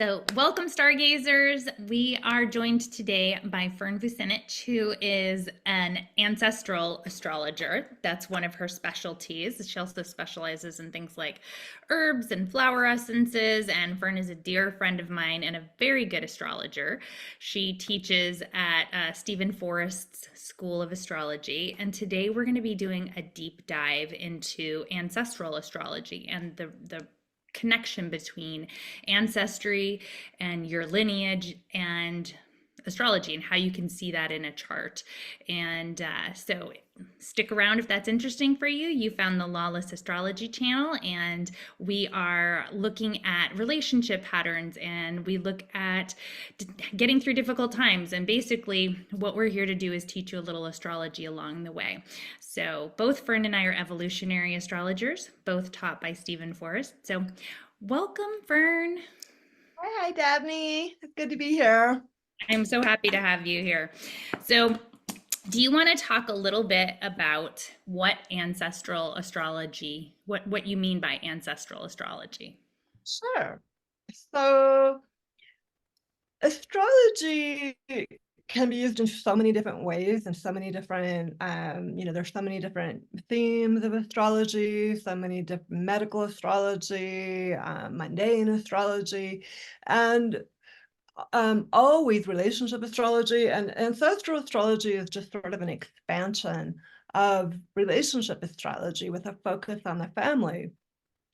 So, welcome, stargazers. We are joined today by Fern Vucinich, who is an ancestral astrologer. That's one of her specialties. She also specializes in things like herbs and flower essences. And Fern is a dear friend of mine and a very good astrologer. She teaches at Steven Forrest's School of Astrology. And today we're going to be doing a deep dive into ancestral astrology and the connection between ancestry and your lineage and astrology and how you can see that in a chart. And so stick around if that's interesting for you. You found the Lawless Astrology channel, and we are looking at relationship patterns, and we look at getting through difficult times. And basically, what we're here to do is teach you a little astrology along the way. So both Fern and I are evolutionary astrologers, both taught by Steven Forrest. So welcome, Fern. Hi, Dabney. It's good to be here. I'm so happy to have you here. So, do you want to talk a little bit about what ancestral astrology, what you mean by ancestral astrology? Sure. So, astrology can be used in so many different ways and so many different, there's so many different themes of astrology, so many different medical astrology, mundane astrology, and always relationship astrology. And ancestral astrology is just sort of an expansion of relationship astrology with a focus on the family.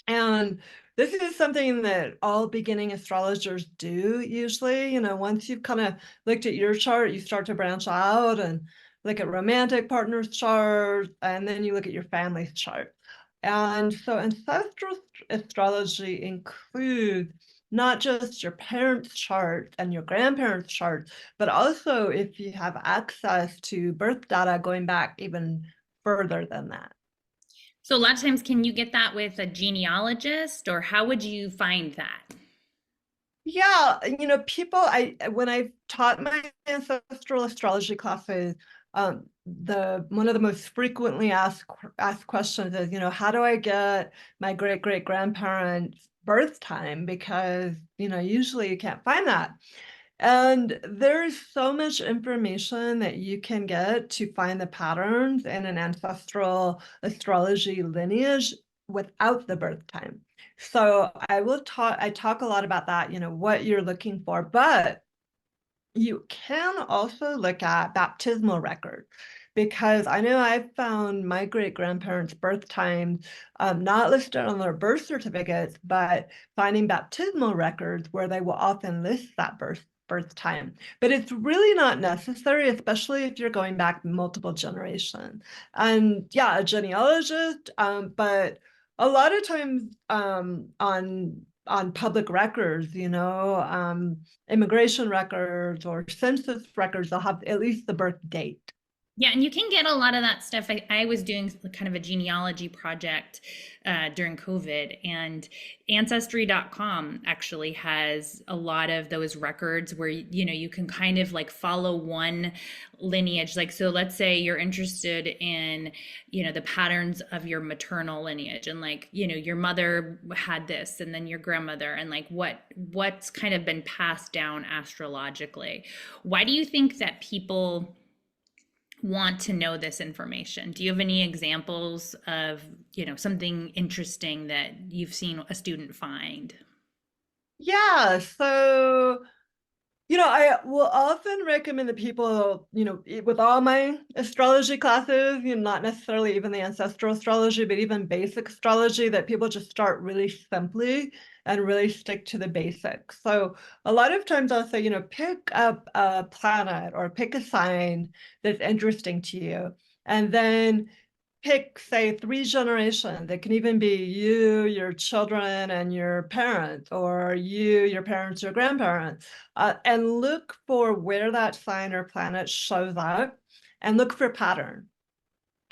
And this is something that all beginning astrologers do usually. Once you've kind of looked at your chart, you start to branch out and look at romantic partners' charts, and then you look at your family's chart. And so ancestral astrology includes not just your parents' chart and your grandparents' chart, but also if you have access to birth data going back even further than that. So, a lot of times, can you get that with a genealogist, or how would you find that? Yeah, when I've taught my ancestral astrology classes, the one of the most frequently asked questions is, how do I get my great great grandparents' birth time? Because, usually you can't find that. And there's so much information that you can get to find the patterns in an ancestral astrology lineage without the birth time. So I talk a lot about that, what you're looking for, but you can also look at baptismal records, because I know I've found my great grandparents' birth times not listed on their birth certificates, but finding baptismal records where they will often list that birth time. But it's really not necessary, especially if you're going back multiple generations. And yeah, a genealogist, but a lot of times on public records, immigration records or census records, they'll have at least the birth date. Yeah, and you can get a lot of that stuff. I was doing kind of a genealogy project during COVID, and Ancestry.com actually has a lot of those records where, you can kind of like follow one lineage. Like, so let's say you're interested in, the patterns of your maternal lineage, and like, your mother had this, and then your grandmother, and like what's kind of been passed down astrologically. Why do you think that people want to know this information? Do you have any examples of, something interesting that you've seen a student find? Yeah, so I will often recommend that people, with all my astrology classes, not necessarily even the ancestral astrology, but even basic astrology, that people just start really simply and really stick to the basics. So a lot of times I'll say, pick up a planet or pick a sign that's interesting to you, and then pick, say, 3 generations. It can even be you, your children, and your parents, or you, your parents, your grandparents, and look for where that sign or planet shows up and look for pattern.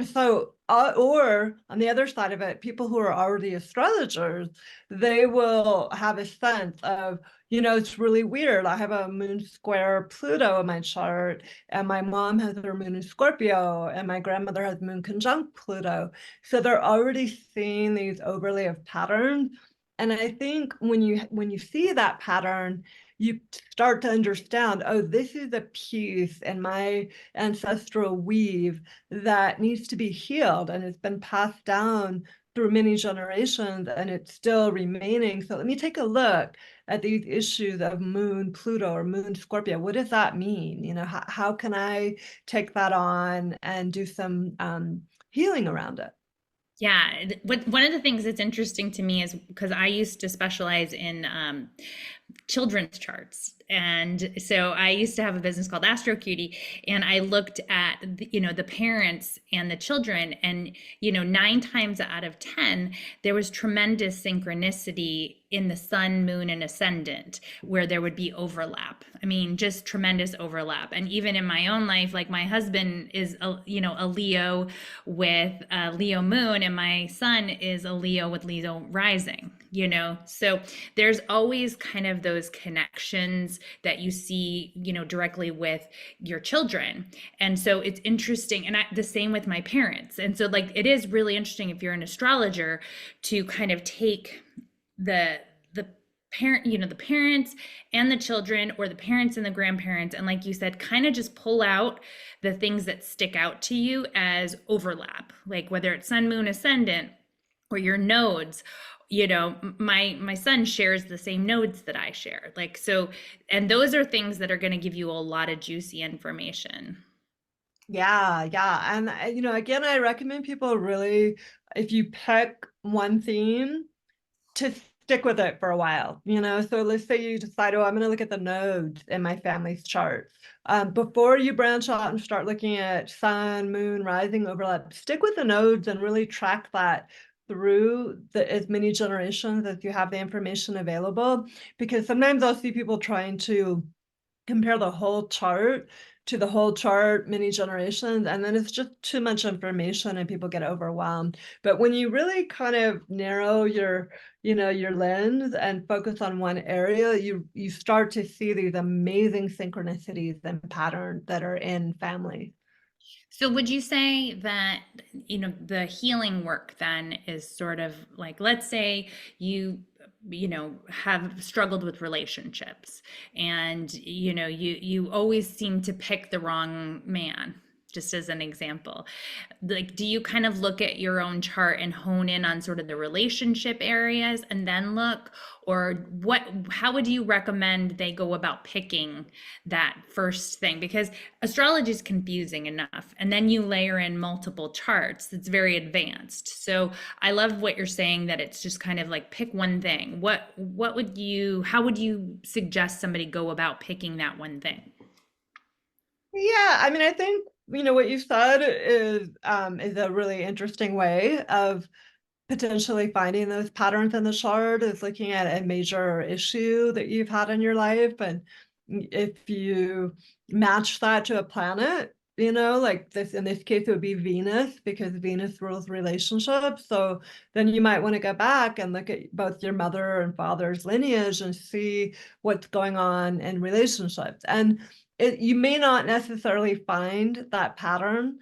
So, or on the other side of it, people who are already astrologers, they will have a sense of, it's really weird. I have a moon square Pluto in my chart, and my mom has her moon in Scorpio, and my grandmother has moon conjunct Pluto. So they're already seeing these overlay of patterns. And I think when you see that pattern, you start to understand, oh, this is a piece in my ancestral weave that needs to be healed, and it's been passed down through many generations, and it's still remaining. So let me take a look at these issues of Moon Pluto or Moon Scorpio. What does that mean? You know, how can I take that on and do some healing around it? Yeah, one of the things that's interesting to me is because I used to specialize in children's charts. And so I used to have a business called Astro Cutie, and I looked at the parents and the children, and 9 times out of 10 there was tremendous synchronicity in the sun, moon, and ascendant, where there would be overlap. I mean, just tremendous overlap. And even in my own life, like my husband is a Leo with a Leo moon, and my son is a Leo with Leo rising. So there's always kind of those connections that you see directly with your children. And so it's interesting, and the same with my parents. And so like it is really interesting if you're an astrologer to kind of take the parent, the parents and the children, or the parents and the grandparents, and like you said, kind of just pull out the things that stick out to you as overlap, like whether it's sun, moon, ascendant, or your nodes. My son shares the same nodes that I share, like, so, and those are things that are going to give you a lot of juicy information. Yeah, yeah. And, again, I recommend people really, if you pick one theme, to stick with it for a while, So let's say you decide, oh, I'm going to look at the nodes in my family's chart. Before you branch out and start looking at sun, moon, rising overlap, stick with the nodes and really track that through as many generations as you have the information available. Because sometimes I'll see people trying to compare the whole chart to the whole chart many generations, and then it's just too much information and people get overwhelmed. But when you really kind of narrow your lens and focus on one area, you start to see these amazing synchronicities and patterns that are in family. So would you say that, the healing work then is sort of like, let's say have struggled with relationships, and you always seem to pick the wrong man, just as an example. Like, do you kind of look at your own chart and hone in on sort of the relationship areas and then look, or how would you recommend they go about picking that first thing? Because astrology is confusing enough, and then you layer in multiple charts, it's very advanced. So I love what you're saying, that it's just kind of like pick one thing. How would you suggest somebody go about picking that one thing? Yeah, I mean, I think what you said is a really interesting way of potentially finding those patterns in the chart, is looking at a major issue that you've had in your life. And if you match that to a planet, like this, in this case, it would be Venus, because Venus rules relationships. So then you might want to go back and look at both your mother and father's lineage and see what's going on in relationships. And you may not necessarily find that pattern,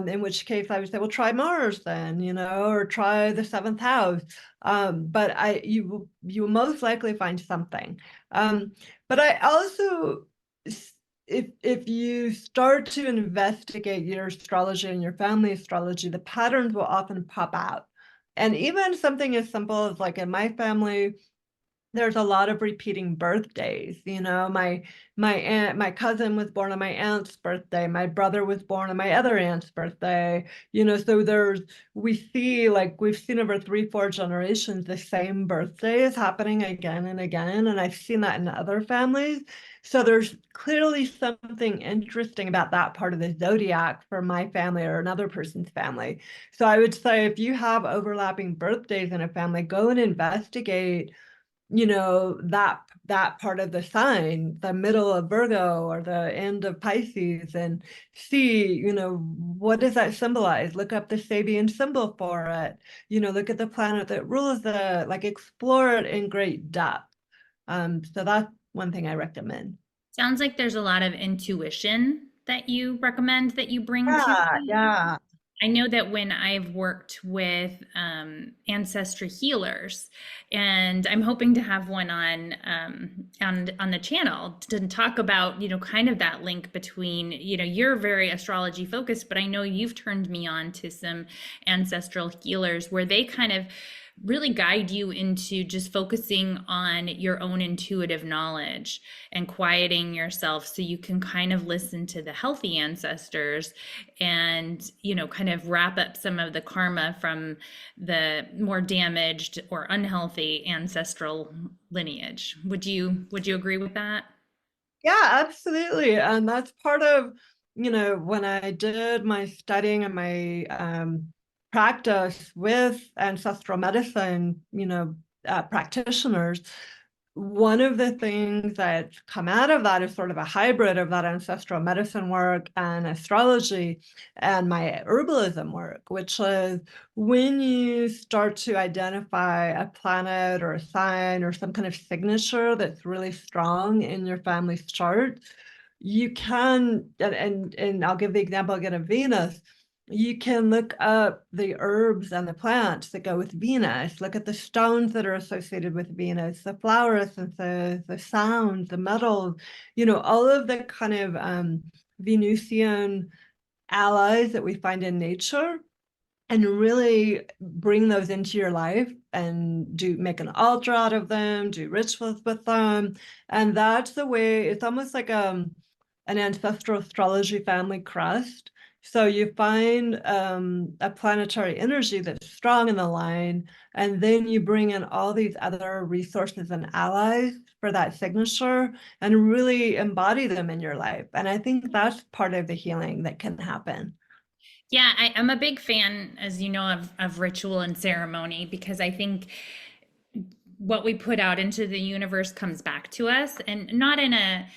in which case I would say, well, try Mars then, or try the seventh house. But you will most likely find something. But I also, if you start to investigate your astrology and your family astrology, the patterns will often pop out. And even something as simple as, like, in my family, there's a lot of repeating birthdays. My cousin was born on my aunt's birthday. My brother was born on my other aunt's birthday. So we've seen over 3-4 generations the same birthdays happening again and again, and I've seen that in other families. So there's clearly something interesting about that part of the zodiac for my family or another person's family. So I would say, if you have overlapping birthdays in a family, go and investigate that part of the sign, the middle of Virgo or the end of Pisces, and see, what does that symbolize? Look up the Sabian symbol for it. Look at the planet that rules it, like, explore it in great depth. So that's one thing I recommend. Sounds like there's a lot of intuition that you recommend that you bring to Yeah, it. yeah. I know that when I've worked with ancestry healers, and I'm hoping to have one on the channel to talk about, kind of that link between, you're very astrology focused, but I know you've turned me on to some ancestral healers where they kind of really guide you into just focusing on your own intuitive knowledge and quieting yourself so you can kind of listen to the healthy ancestors and kind of wrap up some of the karma from the more damaged or unhealthy ancestral lineage. Would you agree with that? Yeah, absolutely. And that's part of, when I did my studying and my practice with ancestral medicine, practitioners, one of the things that's come out of that is sort of a hybrid of that ancestral medicine work and astrology and my herbalism work, which is when you start to identify a planet or a sign or some kind of signature that's really strong in your family's chart, you can, and I'll give the example again of Venus. You can look up the herbs and the plants that go with Venus, look at the stones that are associated with Venus, the flower essences, the sounds, the metals, all of the kind of Venusian allies that we find in nature, and really bring those into your life and make an altar out of them, do rituals with them. And that's the way, it's almost like an ancestral astrology family crest. So you find a planetary energy that's strong in the line, and then you bring in all these other resources and allies for that signature and really embody them in your life. And I think that's part of the healing that can happen. Yeah, I'm a big fan, as you know, of ritual and ceremony because I think what we put out into the universe comes back to us, and not in a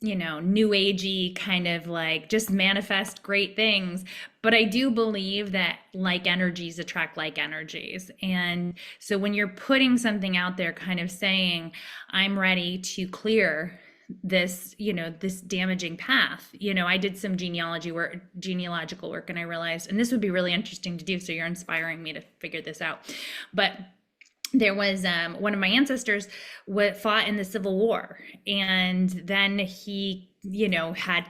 new agey kind of like just manifest great things, but I do believe that like energies attract like energies. And so when you're putting something out there kind of saying I'm ready to clear this damaging path, I did some genealogical work, and I realized, and this would be really interesting to do, so you're inspiring me to figure this out. But there was one of my ancestors fought in the Civil War, and then he, had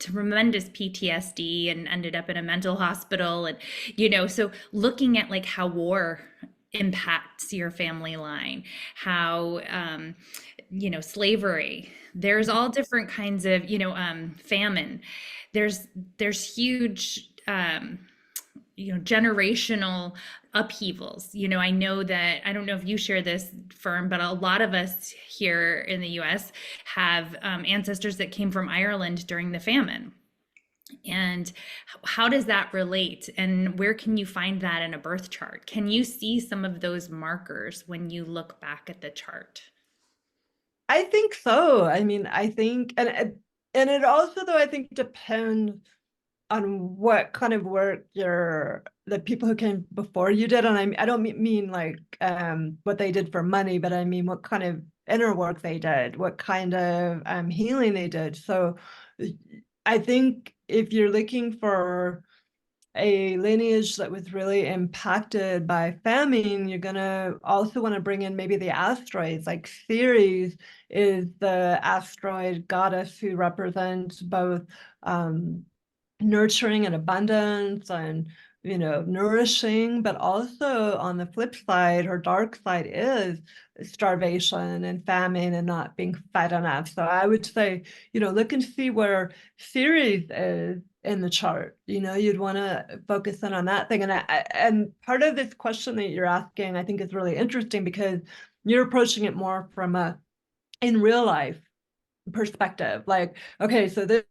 tremendous PTSD and ended up in a mental hospital, and so looking at like how war impacts your family line, how slavery, there's all different kinds of famine, there's huge generational upheavals. I know that, I don't know if you share this, Fern, but a lot of us here in the US have ancestors that came from Ireland during the famine. And how does that relate? And where can you find that in a birth chart? Can you see some of those markers when you look back at the chart? I think so. I mean, I think, and it also, though, I think depends on what kind of work the people who came before you did. And I don't mean like what they did for money, but I mean what kind of inner work they did, what kind of healing they did. So I think if you're looking for a lineage that was really impacted by famine, you're gonna also want to bring in maybe the asteroids. Like Ceres is the asteroid goddess who represents both nurturing and abundance and nourishing, but also on the flip side, her dark side is starvation and famine and not being fed enough. So I would say, look and see where Ceres is in the chart. You'd want to focus in on that thing. And part of this question that you're asking, I think, is really interesting because you're approaching it more from a in real life perspective. Like, okay, so this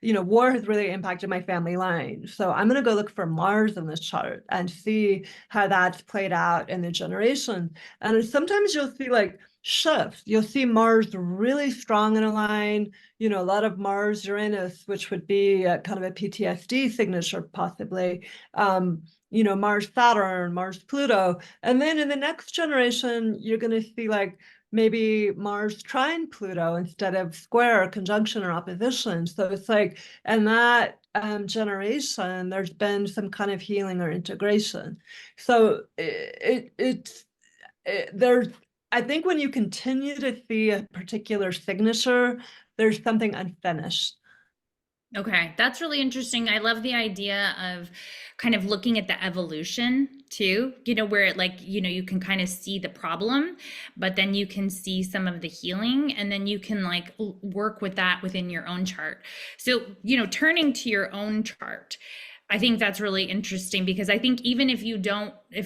war has really impacted my family line, so I'm going to go look for Mars in this chart and see how that's played out in the generation. And sometimes you'll see like shifts. You'll see Mars really strong in a line, a lot of Mars Uranus, which would be a kind of a PTSD signature possibly, Mars Saturn, Mars Pluto. And then in the next generation you're going to see like maybe Mars trine Pluto instead of square or conjunction or opposition. So it's like, and that generation, there's been some kind of healing or integration. So there's, I think when you continue to see a particular signature, there's something unfinished. Okay, that's really interesting. I love the idea of kind of looking at the evolution too, where you can kind of see the problem, but then you can see some of the healing, and then you can like work with that within your own chart. So, turning to your own chart, I think that's really interesting because I think even if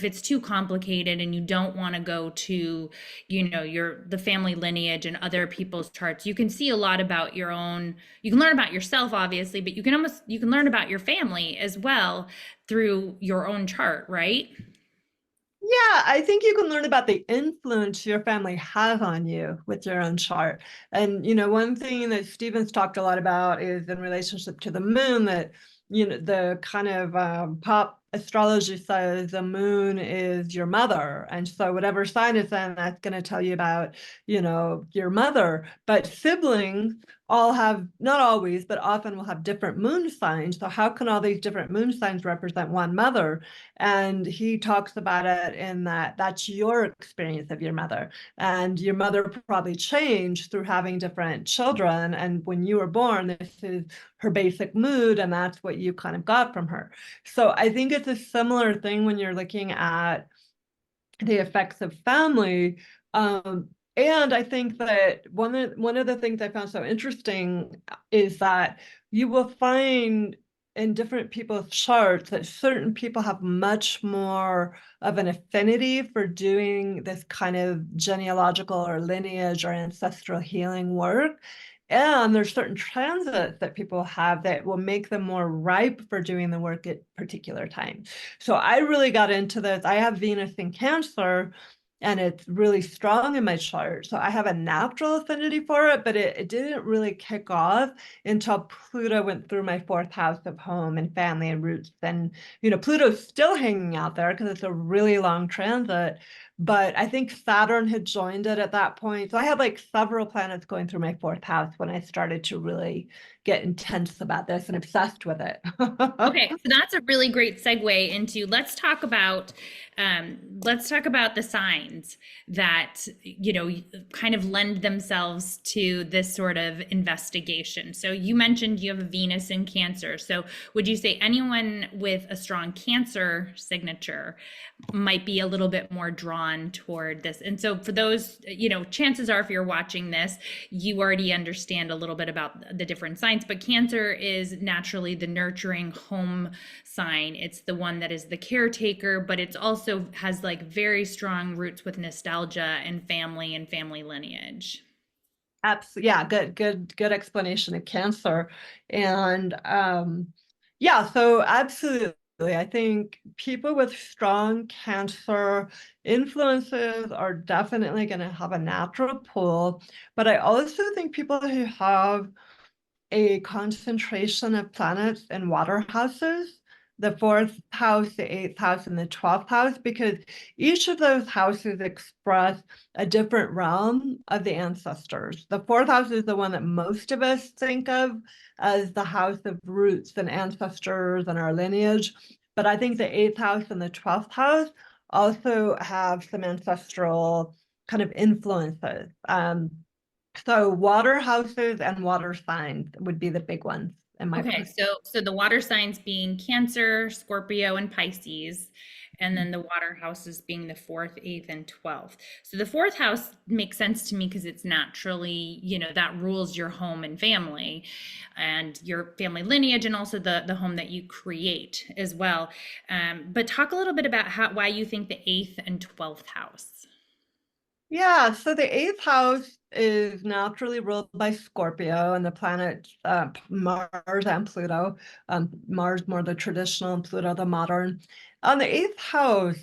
it's too complicated and you don't want to go to, the family lineage and other people's charts, you can see a lot about your own, you can learn about yourself, obviously, but you can learn about your family as well through your own chart, right? Yeah, I think you can learn about the influence your family has on you with your own chart. And, one thing that Steven's talked a lot about is in relationship to the moon, that, the kind of pop astrology says the moon is your mother. And so whatever sign it's in, that's going to tell you about, your mother. But siblings all have, not always, but often will have different moon signs. So how can all these different moon signs represent one mother? And he talks about it in that's your experience of your mother. And your mother probably changed through having different children. And when you were born, this is her basic mood, and that's what you kind of got from her. So I think it's a similar thing when you're looking at the effects of family. And I think that one of the things I found so interesting is that you will find in different people's charts that certain people have much more of an affinity for doing this kind of genealogical or lineage or ancestral healing work. And there's certain transits that people have that will make them more ripe for doing the work at particular times. So I really got into this. I have Venus in Cancer, and it's really strong in my chart. So I have a natural affinity for it, but it didn't really kick off until Pluto went through my fourth house of home and family and roots. And, Pluto's still hanging out there because it's a really long transit. But I think Saturn had joined it at that point. So I had like several planets going through my fourth house when I started to really get intense about this and obsessed with it. Okay, so that's a really great segue into let's talk about the signs that kind of lend themselves to this sort of investigation. So you mentioned you have a Venus in Cancer. So would you say anyone with a strong Cancer signature might be a little bit more drawn toward this? And so for those, chances are if you're watching this, you already understand a little bit about the different signs, but Cancer is naturally the nurturing home sign. It's the one that is the caretaker, but it's also has like very strong roots with nostalgia and family lineage. Absolutely. Yeah, good explanation of Cancer. And yeah, so absolutely. I think people with strong Cancer influences are definitely going to have a natural pull. But I also think people who have a concentration of planets in water houses, the fourth house, the eighth house, and the 12th house, because each of those houses express a different realm of the ancestors. The fourth house is the one that most of us think of as the house of roots and ancestors and our lineage. But I think the eighth house and the 12th house also have some ancestral kind of influences. So water houses and water signs would be the big ones in my Okay, so the water signs being Cancer, Scorpio, and Pisces, and then the water houses being the fourth, eighth, and 12th. So the fourth house makes sense to me because it's naturally, that rules your home and family and your family lineage, and also the home that you create as well. But talk a little bit about why you think the eighth and 12th house. Yeah, so the eighth house is naturally ruled by Scorpio and the planets Mars and Pluto. Mars more the traditional and Pluto the modern. On the eighth house,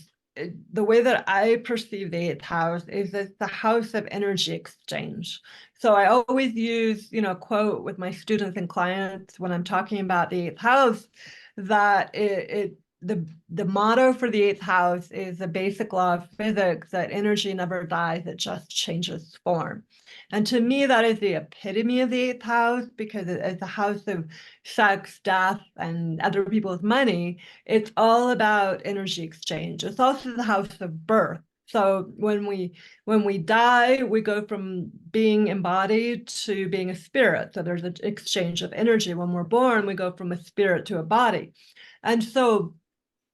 the way that I perceive the eighth house is it's the house of energy exchange. So I always use, quote with my students and clients when I'm talking about the eighth house, that the motto for the eighth house is the basic law of physics that energy never dies, it just changes form. And to me, that is the epitome of the eighth house, because it's a house of sex, death, and other people's money. It's all about energy exchange. It's also the house of birth. So when we die, we go from being embodied to being a spirit. So there's an exchange of energy. When we're born, we go from a spirit to a body. And so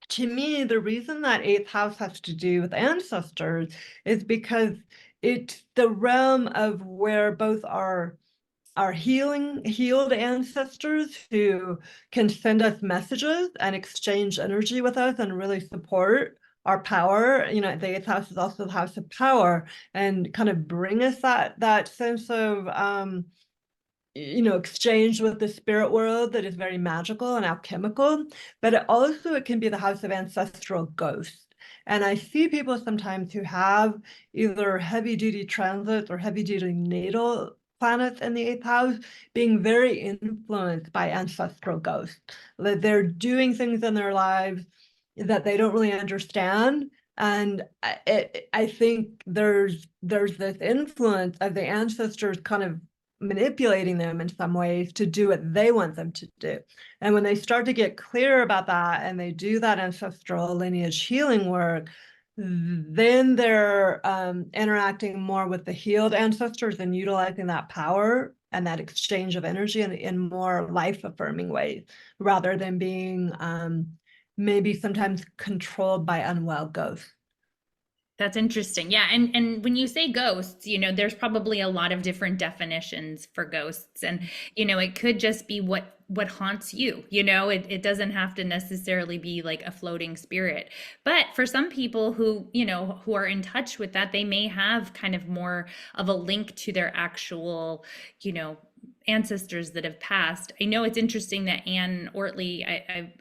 to me, the reason that eighth house has to do with ancestors is because it's the realm of where both our healed ancestors who can send us messages and exchange energy with us and really support our power. The eighth house is also the house of power, and kind of bring us that sense of exchange with the spirit world that is very magical and alchemical. But it can be the house of ancestral ghosts. And I see people sometimes who have either heavy duty transits or heavy duty natal planets in the eighth house being very influenced by ancestral ghosts. That they're doing things in their lives that they don't really understand. And I think there's this influence of the ancestors kind of manipulating them in some ways to do what they want them to do. And when they start to get clear about that and they do that ancestral lineage healing work, then they're interacting more with the healed ancestors and utilizing that power and that exchange of energy in more life-affirming ways, rather than being maybe sometimes controlled by unwell ghosts. That's interesting. Yeah. And when you say ghosts, there's probably a lot of different definitions for ghosts. And, it could just be what haunts you. It doesn't have to necessarily be like a floating spirit. But for some people who are in touch with that, they may have kind of more of a link to their actual, ancestors that have passed. I know it's interesting that Anne Ortley, I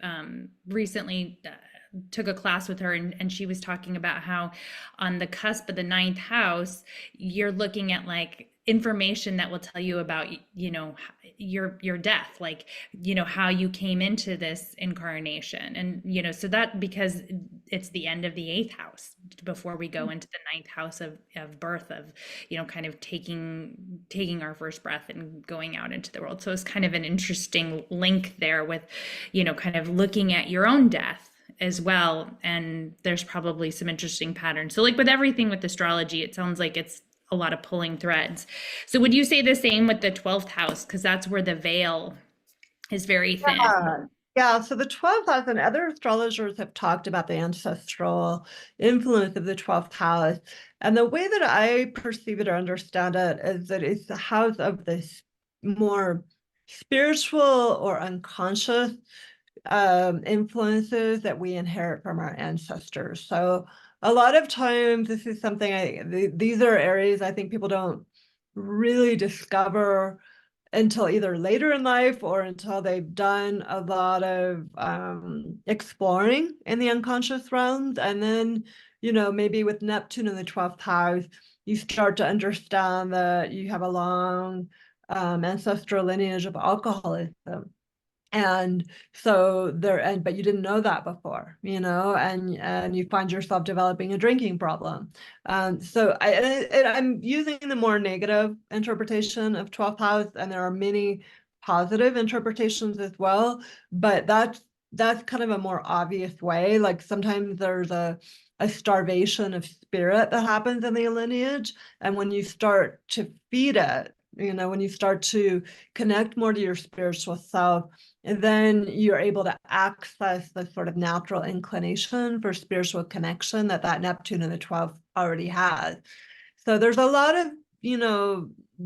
recently took a class with her, and she was talking about how on the cusp of the ninth house, you're looking at like information that will tell you about your death, like how you came into this incarnation. And so that, because it's the end of the eighth house before we go into the ninth house of birth, of kind of taking our first breath and going out into the world. So it's kind of an interesting link there with kind of looking at your own death as well. And there's probably some interesting patterns. So like with everything with astrology, it sounds like it's a lot of pulling threads. So would you say the same with the 12th house? Because that's where the veil is very thin. Yeah, so the 12th house, and other astrologers have talked about the ancestral influence of the 12th house. And the way that I perceive it or understand it is that it's the house of this more spiritual or unconscious influences that we inherit from our ancestors. So a lot of times this is something these are areas I think people don't really discover until either later in life or until they've done a lot of exploring in the unconscious realms. And then, maybe with Neptune in the 12th house, you start to understand that you have a long ancestral lineage of alcoholism. And so but you didn't know that before, and you find yourself developing a drinking problem. So I'm using the more negative interpretation of 12th house, and there are many positive interpretations as well, but that's kind of a more obvious way. Like sometimes there's a starvation of spirit that happens in the lineage, and when you start to feed it, when you start to connect more to your spiritual self, and then you're able to access the sort of natural inclination for spiritual connection that Neptune in the 12th already has. So there's a lot of,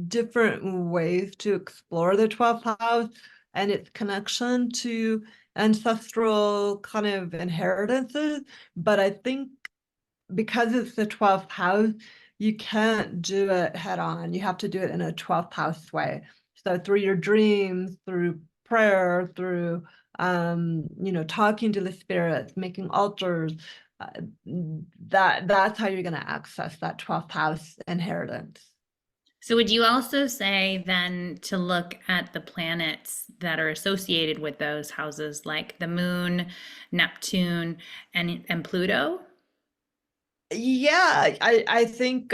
different ways to explore the 12th house and its connection to ancestral kind of inheritances. But I think because it's the 12th house, you can't do it head on. You have to do it in a 12th house way. So through your dreams, through prayer, through talking to the spirits, making altars, that's how you're going to access that 12th house inheritance. So would you also say then to look at the planets that are associated with those houses, like the moon, Neptune, and Pluto? Yeah, I think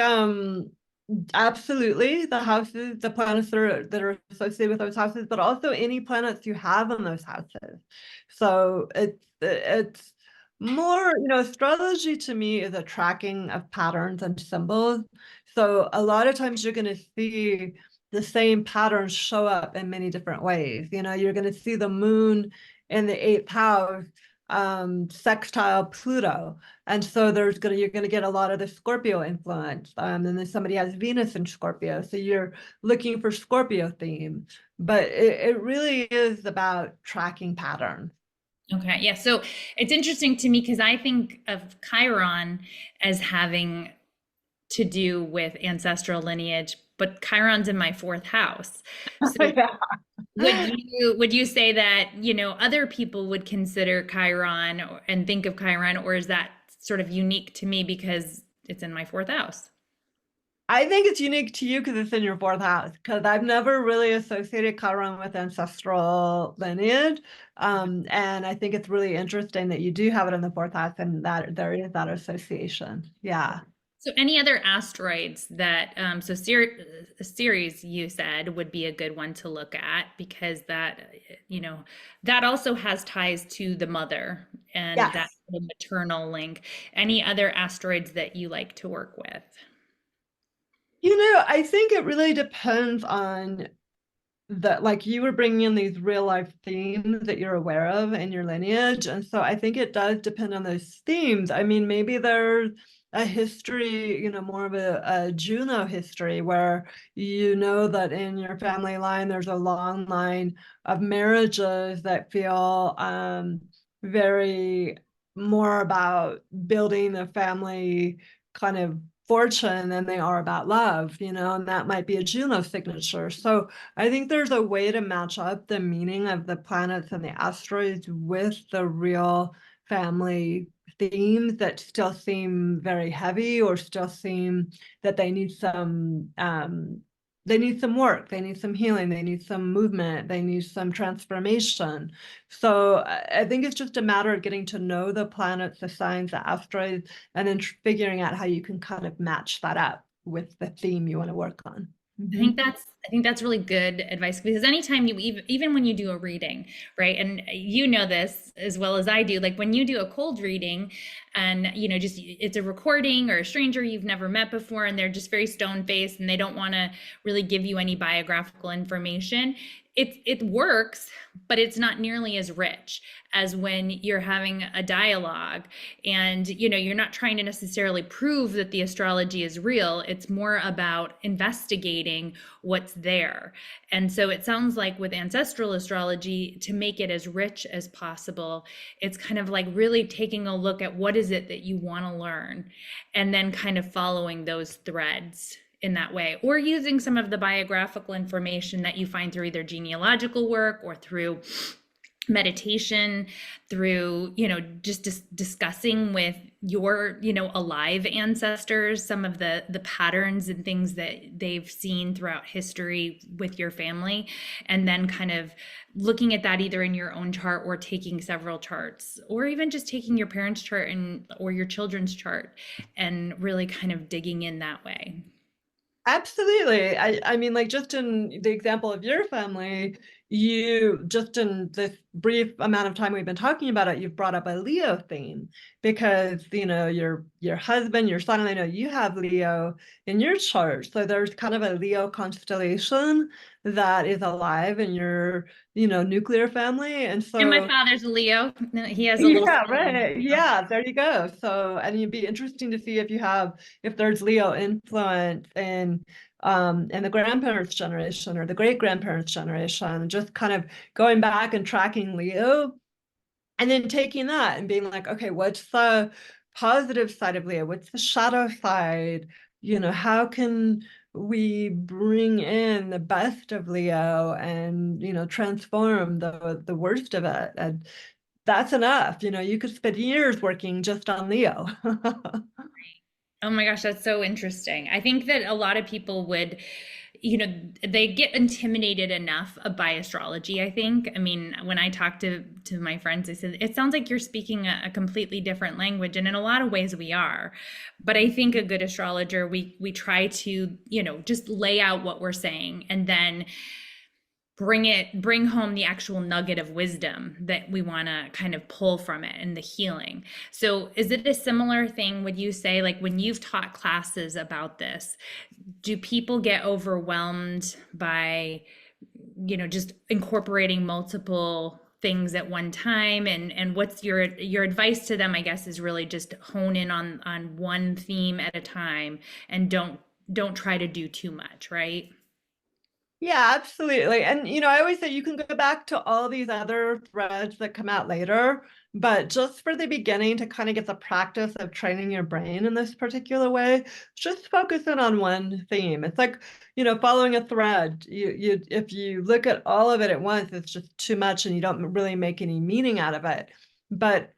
Absolutely, the houses, the planets that are associated with those houses, but also any planets you have in those houses. So it's more, astrology to me is a tracking of patterns and symbols. So a lot of times you're going to see the same patterns show up in many different ways. You're going to see the moon in the eighth house sextile Pluto. And so you're gonna get a lot of the Scorpio influence. And then somebody has Venus in Scorpio. So you're looking for Scorpio theme. But it really is about tracking patterns. Okay, yeah. So it's interesting to me because I think of Chiron as having to do with ancestral lineage, but Chiron's in my fourth house. So Yeah. would you say that, other people would consider Chiron and think of Chiron, or is that sort of unique to me because it's in my fourth house? I think it's unique to you because it's in your fourth house. Because I've never really associated Chiron with ancestral lineage. And I think it's really interesting that you do have it in the fourth house and that there is that association. Yeah. So any other asteroids that so Ceres you said would be a good one to look at because that also has ties to the mother and that Yes. the maternal link. Any other asteroids that you like to work with? I think it really depends on like you were bringing in these real life themes that you're aware of in your lineage. And so I think it does depend on those themes. I mean, maybe there's a history, more of a Juno history where that in your family line, there's a long line of marriages that feel very more about building a family kind of fortune than they are about love, and that might be a Juno signature. So I think there's a way to match up the meaning of the planets and the asteroids with the real family themes that still seem very heavy or still seem that they need some work, they need some healing, they need some movement, they need some transformation. So I think it's just a matter of getting to know the planets, the signs, the asteroids, and then figuring out how you can kind of match that up with the theme you want to work on. Mhm. I think that's really good advice because anytime you even when you do a reading, right? And you know this as well as I do, like when you do a cold reading and just it's a recording or a stranger you've never met before and they're just very stone faced and they don't want to really give you any biographical information. It works, but it's not nearly as rich as when you're having a dialogue and you're not trying to necessarily prove that the astrology is real. It's more about investigating what's there. And so it sounds like with ancestral astrology, to make it as rich as possible, it's kind of like really taking a look at what is it that you want to learn and then kind of following those threads in that way, or using some of the biographical information that you find through either genealogical work or through meditation, through just discussing with your alive ancestors some of the patterns and things that they've seen throughout history with your family, and then kind of looking at that either in your own chart or taking several charts or even just taking your parents' chart or your children's chart and really kind of digging in that way. Absolutely. I mean, like just in the example of your family, you just in this brief amount of time we've been talking about it, you've brought up a Leo theme because your husband, your son, and I know you have Leo in your chart. So there's kind of a Leo constellation that is alive in your, nuclear family. And And my so father's a Leo. He has a little yeah, son named right. Leo. Yeah, there you go. So, and it'd be interesting to see if there's Leo influence in the grandparents' generation or the great grandparents' generation, just kind of going back and tracking Leo and then taking that and being like, okay, what's the positive side of Leo? What's the shadow side? How can we bring in the best of Leo and, transform the worst of it? And that's enough. You could spend years working just on Leo. Oh my gosh, that's so interesting. I think that a lot of people would, they get intimidated enough by astrology, I think. I mean, when I talk to my friends, they said, it sounds like you're speaking a completely different language. And in a lot of ways we are. But I think a good astrologer, we try to, just lay out what we're saying and then bring home the actual nugget of wisdom that we want to kind of pull from it and the healing. So is it a similar thing, would you say, like when you've taught classes about this, do people get overwhelmed by just incorporating multiple things at one time, and what's your advice to them, I guess, is really just hone in on one theme at a time and don't try to do too much, right? Yeah, absolutely. And, I always say you can go back to all these other threads that come out later, but just for the beginning to kind of get the practice of training your brain in this particular way, just focus in on one theme. It's like, following a thread. If you look at all of it at once, it's just too much and you don't really make any meaning out of it. But,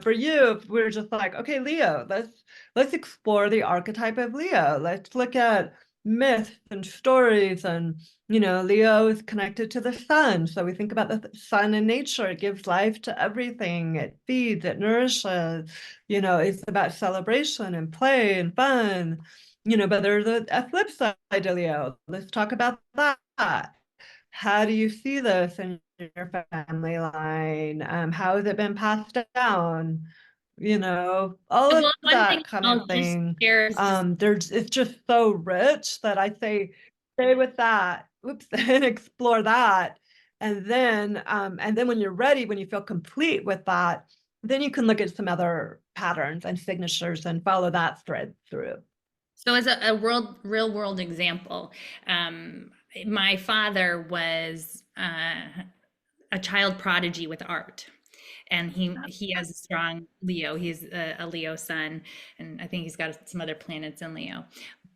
for you, if we're just like, okay, Leo, let's explore the archetype of Leo. Let's look at myths and stories, and Leo is connected to the sun, so we think about the sun in nature. It gives life to everything. It feeds, it nourishes. It's about celebration and play and fun. But there's a flip side to Leo. Let's talk about that. How do you see this in your family line? How has it been passed down? All of Well, one thing that kind of I'll just thing. share is just It's just so rich that I say stay with that. Oops, and explore that. And then when you're ready, when you feel complete with that, then you can look at some other patterns and signatures and follow that thread through. so as a real world example, my father was a child prodigy with art. And he has a strong Leo. He's a Leo sun, and I think he's got some other planets in Leo.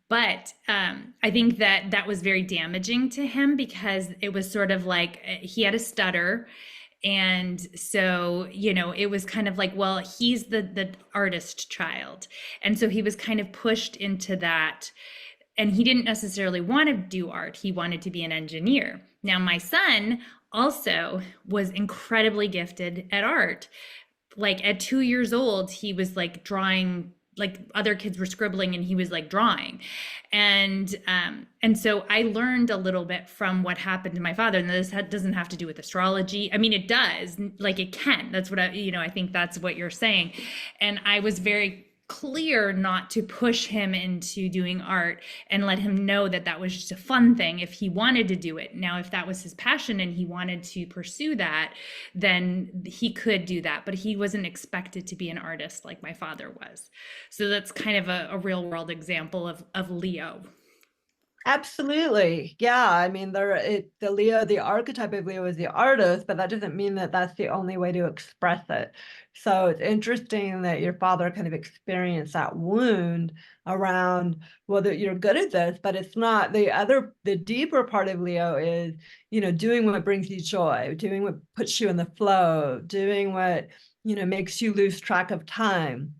But I think that was very damaging to him because it was sort of like he had a stutter. And so, it was kind of like, well, he's the artist child. And so he was kind of pushed into that. And he didn't necessarily want to do art. He wanted to be an engineer. Now, my son also was incredibly gifted at art. Like at 2 years old, he was like drawing, like other kids were scribbling and he was like drawing. And so I learned a little bit from what happened to my father. And this doesn't have to do with astrology. I mean, it does, like it can. That's what I think that's what you're saying. And I was very clear not to push him into doing art and let him know that that was just a fun thing if he wanted to do it. Now, if that was his passion and he wanted to pursue that, then he could do that, but he wasn't expected to be an artist like my father was. So that's kind of a real world example of Leo. Absolutely. Yeah. I mean, the archetype of Leo is the artist, but that doesn't mean that that's the only way to express it. So it's interesting that your father kind of experienced that wound around, well, that you're good at this, but it's not. The deeper part of Leo is, doing what brings you joy, doing what puts you in the flow, doing what, makes you lose track of time.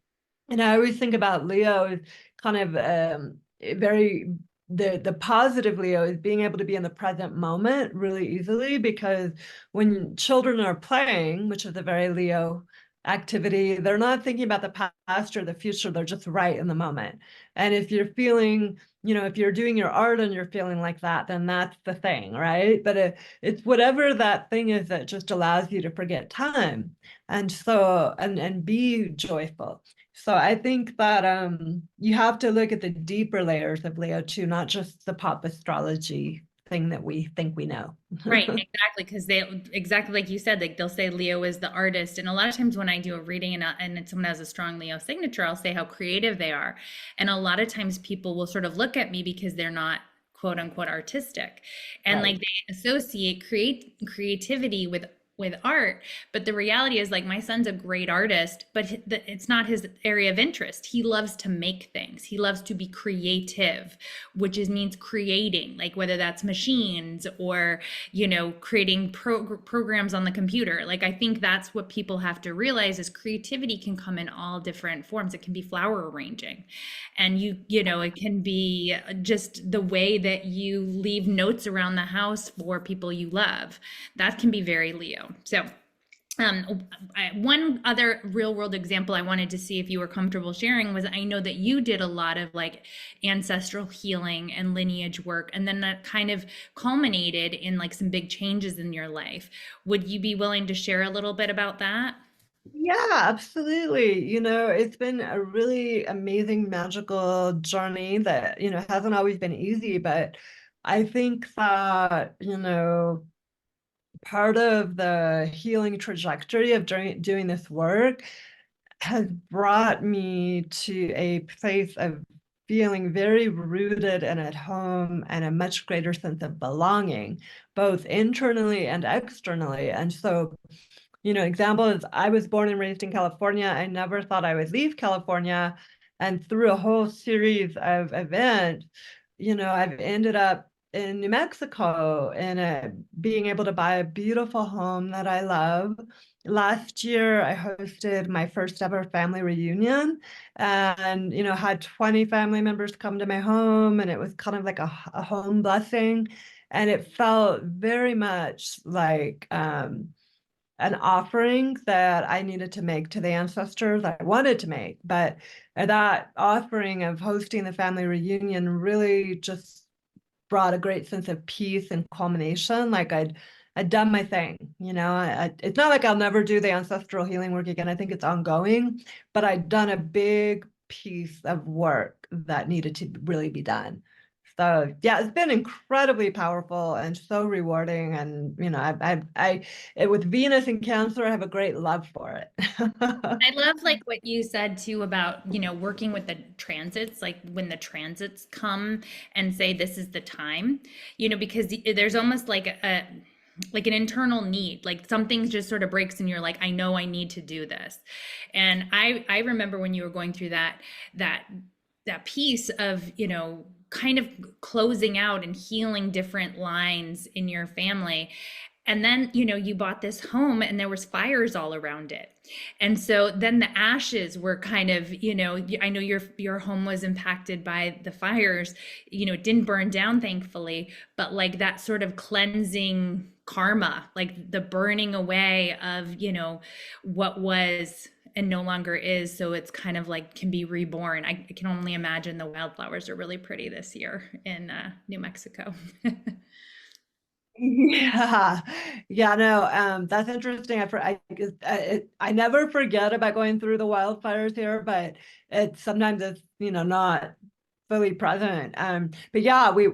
And I always think about Leo as kind of very the positive Leo is being able to be in the present moment really easily, because when children are playing, which is a very Leo activity, they're not thinking about the past or the future, they're just right in the moment. And if you're feeling, if you're doing your art and you're feeling like that, then that's the thing, right? But it's whatever that thing is that just allows you to forget time and be joyful. So I think that you have to look at the deeper layers of Leo too, not just the pop astrology thing that we think we know. Right, exactly, because they exactly like you said, like they'll say Leo is the artist, and a lot of times when I do a reading and someone has a strong Leo signature, I'll say how creative they are, and a lot of times people will sort of look at me because they're not quote unquote artistic, and Right. like they associate creativity with with art. But the reality is, like, my son's a great artist, but it's not his area of interest. He loves to make things. He loves to be creative, which is means creating, like whether that's machines or, creating programs on the computer. Like, I think that's what people have to realize is creativity can come in all different forms. It can be flower arranging, and it can be just the way that you leave notes around the house for people you love. That can be very Leo. So one other real world example I wanted to see if you were comfortable sharing was, I know that you did a lot of like ancestral healing and lineage work, and then that kind of culminated in like some big changes in your life. Would you be willing to share a little bit about that? Yeah, absolutely. It's been a really amazing, magical journey that, hasn't always been easy, but I think that, part of the healing trajectory of doing this work has brought me to a place of feeling very rooted and at home and a much greater sense of belonging, both internally and externally. And so, example is I was born and raised in California. I never thought I would leave California. And through a whole series of events, I've ended up in New Mexico and being able to buy a beautiful home that I love. Last year, I hosted my first ever family reunion and, had 20 family members come to my home, and it was kind of like a home blessing. And it felt very much like, an offering that I needed to make to the ancestors I wanted to make. But that offering of hosting the family reunion really just brought a great sense of peace and culmination. Like I'd done my thing, it's not like I'll never do the ancestral healing work again. I think it's ongoing, but I'd done a big piece of work that needed to really be done. So yeah, it's been incredibly powerful and so rewarding. And with Venus in Cancer, I have a great love for it. I love like what you said too about, working with the transits, like when the transits come and say this is the time, because there's almost like an internal need, like something just sort of breaks and you're like, I know I need to do this. And I remember when you were going through that that piece of, kind of closing out and healing different lines in your family. And then, you bought this home and there was fires all around it. And so then the ashes were kind of, I know your home was impacted by the fires. It didn't burn down, thankfully, but like that sort of cleansing karma, like the burning away of, what was and no longer is. So it's kind of like can be reborn. I can only imagine the wildflowers are really pretty this year in New Mexico. Yeah, yeah, no, that's interesting. I never forget about going through the wildfires here, but sometimes it's not fully present. But yeah, we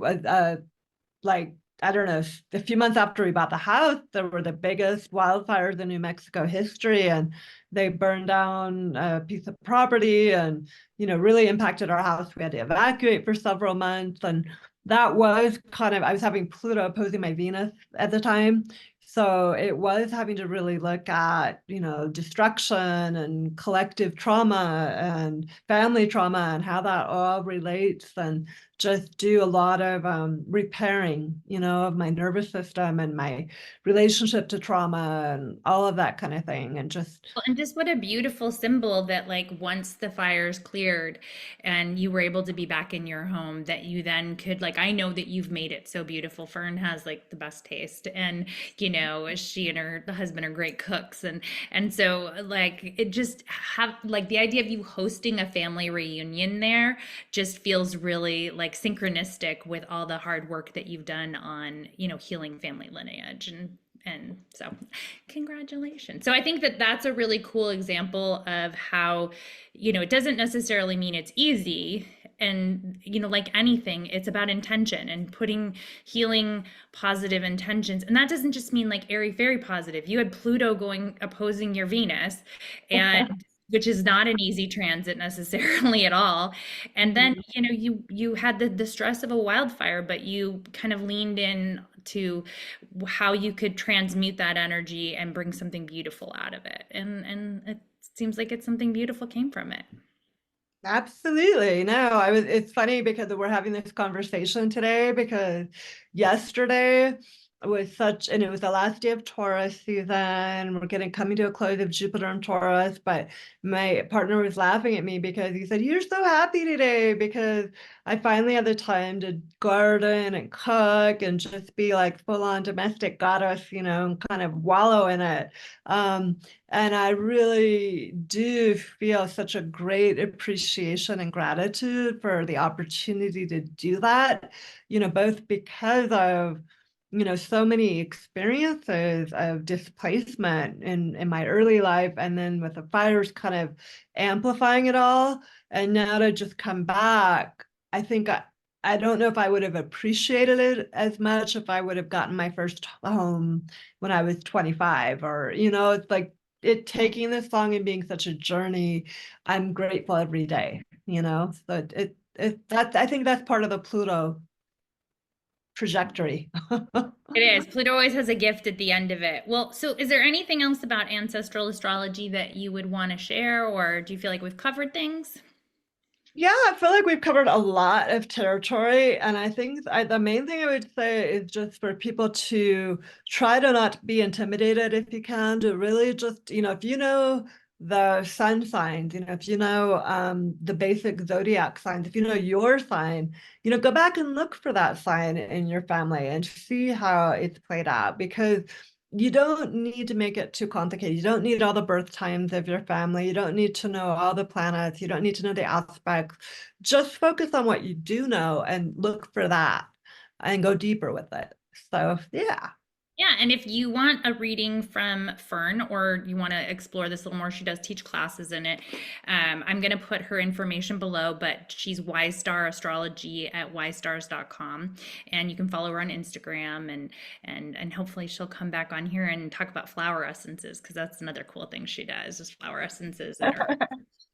like I don't know, a few months after we bought the house, there were the biggest wildfires in New Mexico history, and they burned down a piece of property and really impacted our house. We had to evacuate for several months, and that was kind of, I was having Pluto opposing my Venus at the time. So it was having to really look at, destruction and collective trauma and family trauma and how that all relates, and just do a lot of repairing, of my nervous system and my relationship to trauma and all of that kind of thing. And just, Well, and just what a beautiful symbol that, like, once the fires cleared and you were able to be back in your home, that you then could, like, I know that you've made it so beautiful. Fern has like the best taste, and she and her the husband are great cooks, and so like it just have like the idea of you hosting a family reunion there just feels really like synchronistic with all the hard work that you've done on, healing family lineage. And so congratulations. So I think that that's a really cool example of how, it doesn't necessarily mean it's easy. And, like anything, it's about intention and putting healing positive intentions. And that doesn't just mean like airy fairy positive. You had Pluto going opposing your Venus, and which is not an easy transit necessarily at all. And then, you had the stress of a wildfire, but you kind of leaned in to how you could transmute that energy and bring something beautiful out of it. And it seems like it's something beautiful came from it. Absolutely. No, it's funny because we're having this conversation today because yesterday and it was the last day of Taurus season. We're getting coming to a close of Jupiter and Taurus, but my partner was laughing at me because he said, "You're so happy today because I finally had the time to garden and cook and just be like full on domestic goddess, and kind of wallow in it." And I really do feel such a great appreciation and gratitude for the opportunity to do that, both because of, so many experiences of displacement in my early life, and then with the fires kind of amplifying it all. And now to just come back, I think I don't know if I would have appreciated it as much if I would have gotten my first home when I was 25, or, it's like it taking this long and being such a journey. I'm grateful every day, so I think that's part of the Pluto trajectory. It is. Pluto always has a gift at the end of it. Well, so is there anything else about ancestral astrology that you would want to share, or do you feel like we've covered things? Yeah, I feel like we've covered a lot of territory, and I think the main thing I would say is just for people to try to not be intimidated if you can, to really just, if you know the sun signs, if you know the basic zodiac signs, if you know your sign, go back and look for that sign in your family and see how it's played out, because you don't need to make it too complicated. You don't need all the birth times of your family. You don't need to know all the planets. You don't need to know the aspects. Just focus on what you do know and look for that and go deeper with it. So, yeah. Yeah, and if you want a reading from Fern or you want to explore this a little more, she does teach classes in it. I'm going to put her information below, but she's Wisestar Astrology at wisestars.com, and you can follow her on Instagram, and hopefully she'll come back on here and talk about flower essences, because that's another cool thing she does, is flower essences and herbs.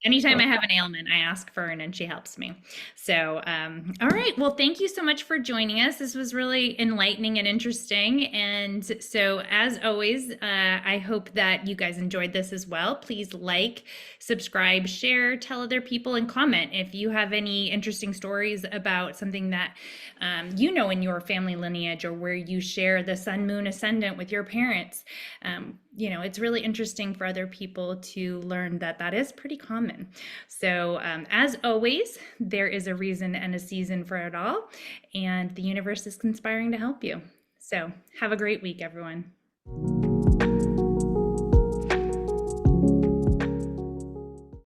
Anytime I have an ailment, I ask Fern and she helps me. So, all right. Well, thank you so much for joining us. This was really enlightening and interesting. And so, as always, I hope that you guys enjoyed this as well. Please like, subscribe, share, tell other people, and comment if you have any interesting stories about something that in your family lineage, or where you share the sun, moon, ascendant with your parents. It's really interesting for other people to learn that that is pretty common. So, as always, there is a reason and a season for it all, and the universe is conspiring to help you. So, have a great week, everyone.